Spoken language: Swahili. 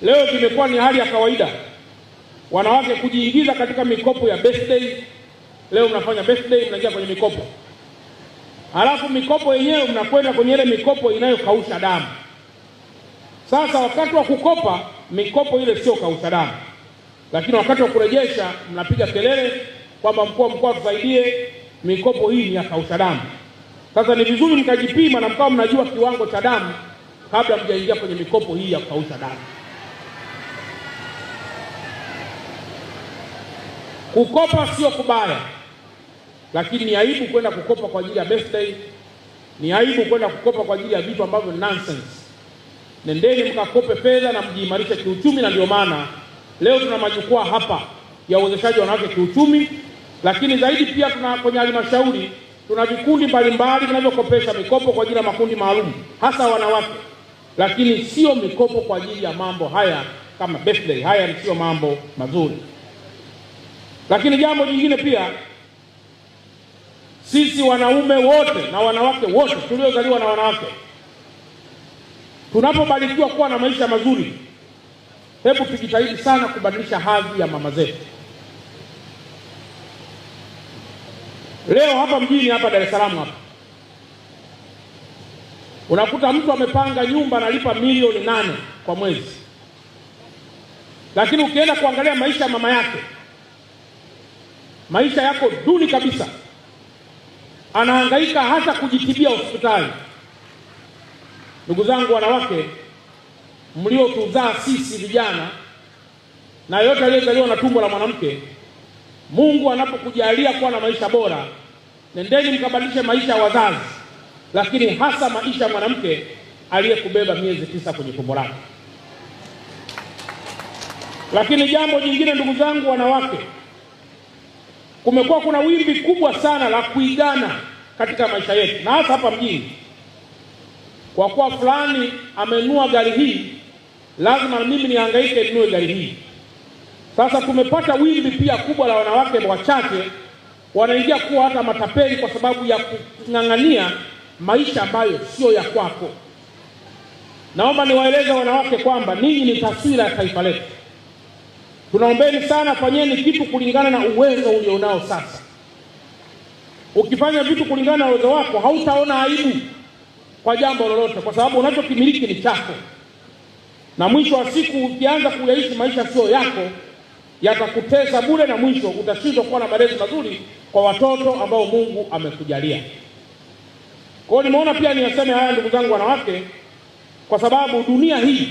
Leo kimekuwa ni hali ya kawaida wanawake kujiingiza katika mikopo ya birthday. Leo mnafanya birthday, mnaingia kwenye mikopo, halafu mikopo yenyewe mnakwenda kwenye ile mikopo inayokausha damu. Sasa wakati wa kukopa mikopo ile sio kausha damu, lakini wakati wa kurejesha mnapiga kelele kwamba mkuu wa mkoa tusaidie, mikopo hii ni ya kausha damu. Sasa ni vizuri mkajipima na mkawa mnajua kiwango cha damu kabla mjaingia kwenye mikopo hii ya kausha damu. Kukopa sio kubaya, lakini ni aibu kwenda kukopa kwa ajili ya birthday. Ni aibu kwenda kukopa kwa ajili ya vitu ambavyo nonsense. Nendeni mkakope fedha na mjiimarishe kiuchumi, na ndio maana leo tuna majukwaa hapa ya uwezeshaji wa wanawake kiuchumi, lakini zaidi pia tuna kwenye halmashauri tuna vikundi mbalimbali vinavyokopesha mikopo kwa ajili ya makundi maalum, hasa wanawake, lakini sio mikopo kwa ajili ya mambo haya kama birthday. Haya ni sio mambo mazuri. Lakini jambo jingine pia, sisi wanaume wote na wanawake wote tuliozaliwa na wanawake, tunapobarikiwa kuwa na maisha mazuri, hebu tujitahidi sana kubadilisha hadhi ya mama zetu. Leo hapa mjini hapa Dar es Salaam hapa unakuta mtu amepanga nyumba analipa milioni 8 kwa mwezi, lakini ukienda kuangalia maisha ya mama yake, maisha yako duni kabisa, anahangaika hata kujitibia hospitali. Ndugu zangu wanawake mliotuzaa sisi vijana na yote aliyezaliwa na tumbo la mwanamke, Mungu anapokujalia kuwa na maisha bora, nendeni mkabadilishe maisha ya wazazi, lakini hasa maisha ya mwanamke aliyekubeba miezi 9 kwenye tumbo lake. Lakini jambo jingine, ndugu zangu wanawake, kumekuwa kuna wimbi kubwa sana la kuigana katika maisha yetu, na hasa hapa mjini. Kwa kuwa fulani amenunua gari hii, lazima mimi nihangaike ninunue gari hii. Sasa tumepata wimbi pia kubwa la wanawake wachache wanaingia kuwa hata matapeli kwa sababu ya kung'ang'ania maisha ambayo sio ya kwako. Naomba niwaeleze wanawake kwamba ninyi ni taswira ya taifa letu. Tunaombeni sana, fanyeni kitu kulingana na uwezo ulionao sasa. Ukifanya vitu kulingana na uwezo wako, hautaona aibu kwa jambo lolote, kwa sababu unachokimiliki ni chako. Na mwisho wa siku ukianza kuyaishi maisha sio yako, yatakutesa bure, na mwisho utashindwa kuwa na malezi mazuri kwa watoto ambao Mungu amekujalia. Kwa hiyo nimeona pia niyaseme haya, ndugu zangu wanawake, kwa sababu dunia hii